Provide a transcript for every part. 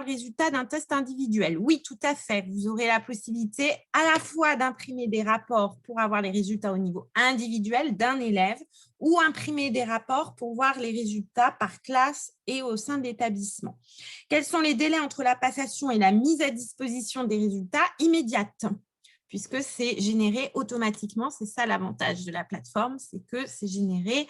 le résultat d'un test individuel. Oui, tout à fait. Vous aurez la possibilité à la fois d'imprimer des rapports pour avoir les résultats au niveau individuel d'un élève ou imprimer des rapports pour voir les résultats par classe et au sein de l'établissement. Quels sont les délais entre la passation et la mise à disposition des résultats? Immédiate, puisque c'est généré automatiquement. C'est ça l'avantage de la plateforme, c'est que c'est généré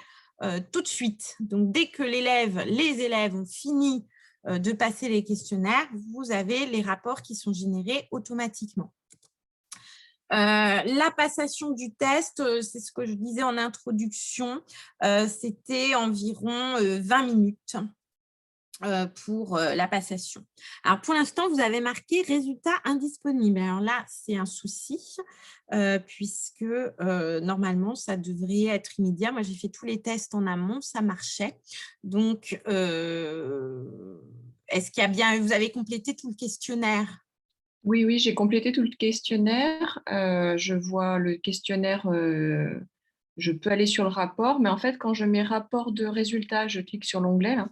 tout de suite. Donc, dès que les élèves ont fini de passer les questionnaires, vous avez les rapports qui sont générés automatiquement. La passation du test, c'est ce que je disais en introduction, c'était environ 20 minutes pour la passation. Alors, pour l'instant, vous avez marqué résultat indisponible. Alors là, c'est un souci puisque normalement, ça devrait être immédiat. Moi, j'ai fait tous les tests en amont, ça marchait. Donc, est-ce qu'il y a bien, vous avez complété tout le questionnaire? Oui, oui, j'ai complété tout le questionnaire. Je vois le questionnaire, je peux aller sur le rapport, mais en fait, quand je mets rapport de résultats, je clique sur l'onglet là.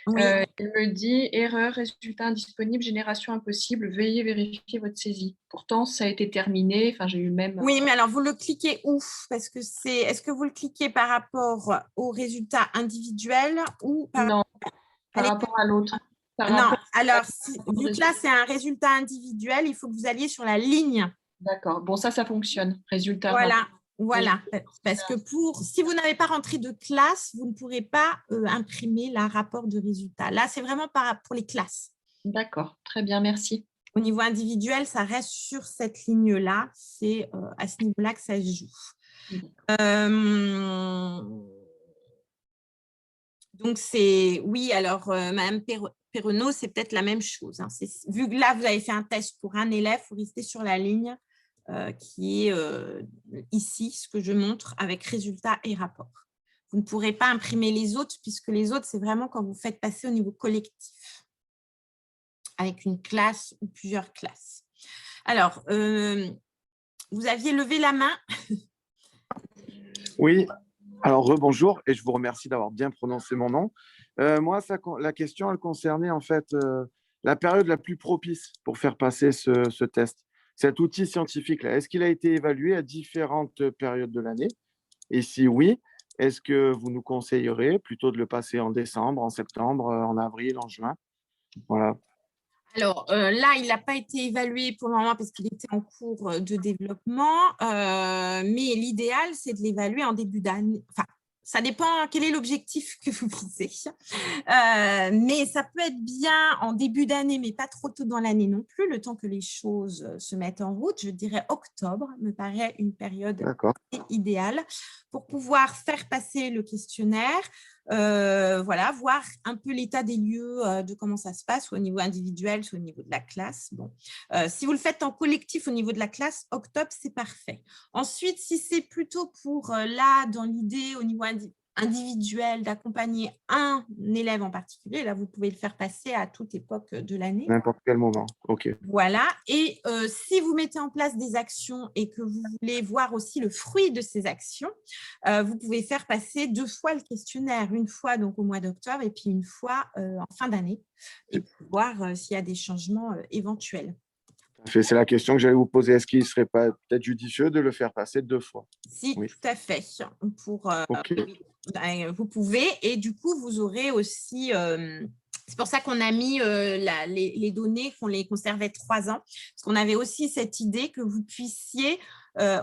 Oui. Il me dit: «Erreur, résultat indisponible, génération impossible, veuillez vérifier votre saisie». Pourtant, ça a été terminé, enfin, j'ai eu même, Oui, mais alors vous le cliquez où? Parce que est-ce que vous le cliquez par rapport au résultat individuel ou par non, à par rapport à l'autre. Par Non, rapport à alors, vu que là, résultat. c'est un résultat individuel, il faut que vous alliez sur la ligne. D'accord, bon ça fonctionne. Résultat rapport. Voilà, voilà. Parce que si vous n'avez pas rentré de classe, vous ne pourrez pas imprimer le rapport de résultat. Là, c'est vraiment pour les classes. D'accord, très bien, merci. Au niveau individuel, ça reste sur cette ligne-là. C'est à ce niveau-là que ça se joue. Euh, Donc, oui, alors, Mme Perronneau, c'est peut-être la même chose. Hein. Vu que là, vous avez fait un test pour un élève, il faut rester sur la ligne qui est ici, ce que je montre, avec résultat et rapport. Vous ne pourrez pas imprimer les autres, puisque les autres, c'est vraiment quand vous faites passer au niveau collectif, avec une classe ou plusieurs classes. Alors, vous aviez levé la main. Oui, alors rebonjour et je vous remercie d'avoir bien prononcé mon nom. Moi, la question, elle concernait en fait la période la plus propice pour faire passer ce test. Cet outil scientifique-là, est-ce qu'il a été évalué à différentes périodes de l'année? Et si oui, est-ce que vous nous conseillerez plutôt de le passer en décembre, en septembre, en avril, en juin? Voilà. Alors là, il n'a pas été évalué pour le moment parce qu'il était en cours de développement, mais l'idéal, c'est de l'évaluer en début d'année. Enfin, ça dépend quel est l'objectif que vous visez. Mais ça peut être bien en début d'année, mais pas trop tôt dans l'année non plus, le temps que les choses se mettent en route. Je dirais octobre me paraît une période idéale pour pouvoir faire passer le questionnaire. Voilà, voir un peu l'état des lieux de comment ça se passe, soit au niveau individuel, soit au niveau de la classe. Bon. Si vous le faites en collectif au niveau de la classe, octobre, c'est parfait. Ensuite, si c'est plutôt pour là, dans l'idée au niveau individuel d'accompagner un élève en particulier, là, vous pouvez le faire passer à toute époque de l'année. N'importe quel moment, ok. Voilà, et si vous mettez en place des actions et que vous voulez voir aussi le fruit de ces actions, vous pouvez faire passer 2 fois le questionnaire, une fois donc au mois d'octobre et puis une fois en fin d'année, et pour voir s'il y a des changements éventuels. C'est la question que j'allais vous poser. Est-ce qu'il ne serait pas peut-être judicieux de le faire passer 2 fois? Si, Oui. tout à fait. Ok. Vous pouvez, et du coup, vous aurez aussi… c'est pour ça qu'on a mis les données, qu'on les conservait 3 ans, parce qu'on avait aussi cette idée que vous puissiez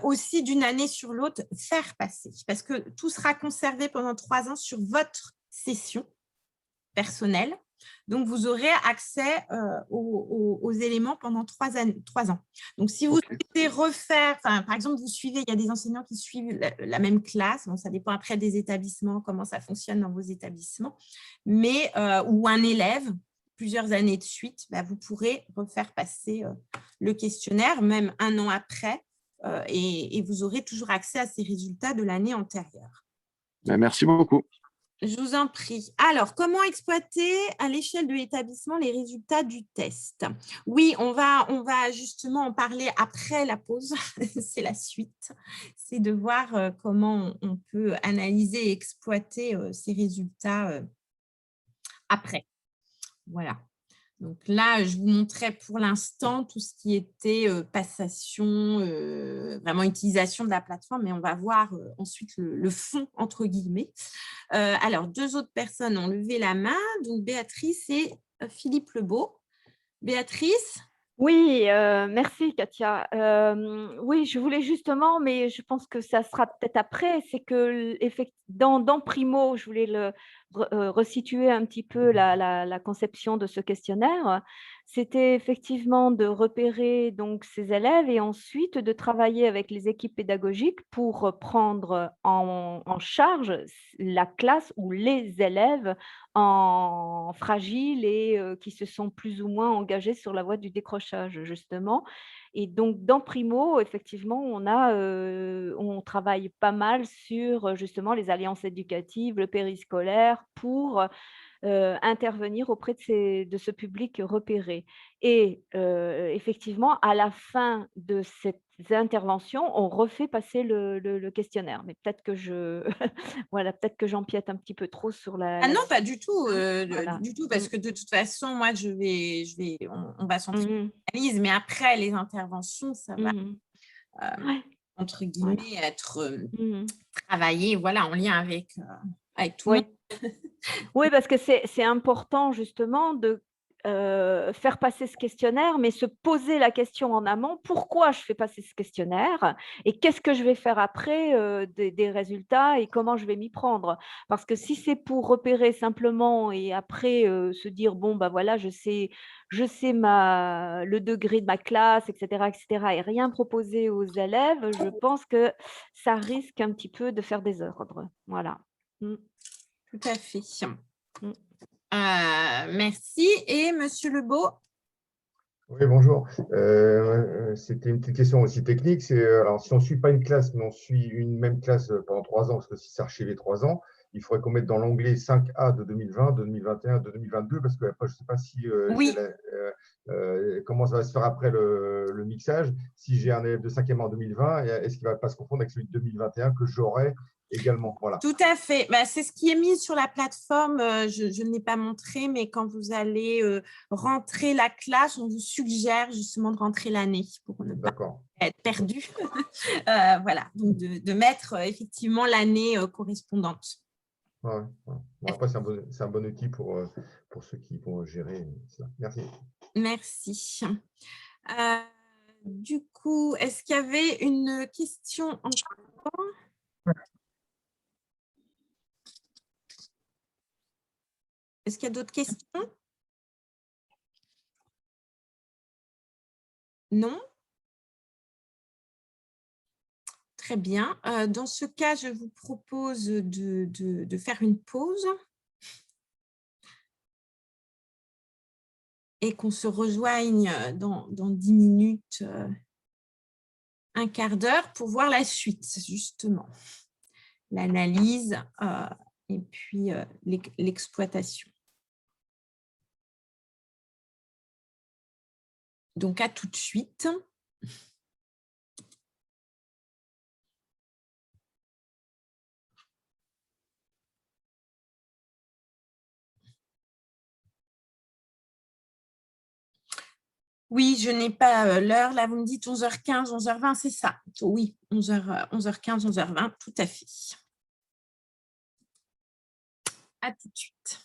aussi d'une année sur l'autre faire passer, parce que tout sera conservé pendant 3 ans sur votre session personnelle. Donc, vous aurez accès aux éléments pendant 3 ans. Donc, si vous souhaitez refaire, par exemple, vous suivez, il y a des enseignants qui suivent la même classe, bon, ça dépend après des établissements, comment ça fonctionne dans vos établissements, mais, ou un élève, plusieurs années de suite, vous pourrez refaire passer le questionnaire, même 1 an après, et vous aurez toujours accès à ces résultats de l'année antérieure. Merci beaucoup. Je vous en prie. Alors, comment exploiter à l'échelle de l'établissement les résultats du test? Oui, on va justement en parler après la pause. C'est la suite. C'est de voir comment on peut analyser et exploiter ces résultats après. Voilà. Donc là, je vous montrais pour l'instant tout ce qui était passation, vraiment utilisation de la plateforme, mais on va voir ensuite le fond, entre guillemets. Alors, 2 autres personnes ont levé la main, donc Béatrice et Philippe Lebeau. Béatrice? Oui, merci Katia. Oui, je voulais justement, mais je pense que ça sera peut-être après, c'est que dans Primo, je voulais resituer un petit peu la conception de ce questionnaire. C'était effectivement de repérer donc ces élèves et ensuite de travailler avec les équipes pédagogiques pour prendre en charge la classe ou les élèves fragiles et qui se sont plus ou moins engagés sur la voie du décrochage, justement. Et donc, dans Primo, effectivement, on travaille pas mal sur justement les alliances éducatives, le périscolaire, pour intervenir auprès de ce public repéré. Et effectivement, à la fin de cette intervention, on refait passer le questionnaire. Mais peut-être que voilà, peut-être que j'empiète un petit peu trop sur Ah non, pas du tout, voilà. du tout, parce que de toute façon, moi, on va centrer Mmh. l'analyse, mais après les interventions, ça va, Mmh. Ouais, entre voilà. guillemets, être Mmh. travaillé, voilà, en lien avec tout le monde. Oui. Oui, parce que c'est important justement de faire passer ce questionnaire, mais se poser la question en amont, pourquoi je fais passer ce questionnaire et qu'est-ce que je vais faire après des résultats et comment je vais m'y prendre. Parce que si c'est pour repérer simplement et après se dire, bon, bah voilà, je sais le degré de ma classe, etc., et rien proposer aux élèves, je pense que ça risque un petit peu de faire désordre. Voilà. Mm. Tout à fait. Mm. Merci. Et Monsieur Lebeau? Oui, bonjour. C'était une petite question aussi technique. Alors, si on ne suit pas une classe, mais on suit une même classe pendant 3 ans, parce que si c'est archivé 3 ans, il faudrait qu'on mette dans l'onglet 5A de 2020, de 2021, de 2022, parce que après, je ne sais pas si Oui. comment ça va se faire après le mixage. Si j'ai un élève de 5e en 2020, est-ce qu'il ne va pas se confondre avec celui de 2021 que j'aurai également? Voilà. Tout à fait. Bah, c'est ce qui est mis sur la plateforme. Je ne l'ai pas montré, mais quand vous allez rentrer la classe, on vous suggère justement de rentrer l'année pour ne pas être perdu. Voilà, donc de mettre effectivement l'année correspondante. Ouais. Bon, après, c'est un bon outil pour ceux qui vont gérer cela. Merci. Merci. Du coup, est-ce qu'il y avait une question encore? Est-ce qu'il y a d'autres questions? Non? Très bien. Dans ce cas, je vous propose de faire une pause et qu'on se rejoigne dans 10 minutes, un quart d'heure pour voir la suite, justement. L'analyse et puis l'exploitation. Donc, à tout de suite. Oui, je n'ai pas l'heure. Là, vous me dites 11h15, 11h20, c'est ça. Oui, 11h15, 11h20, tout à fait. À tout de suite.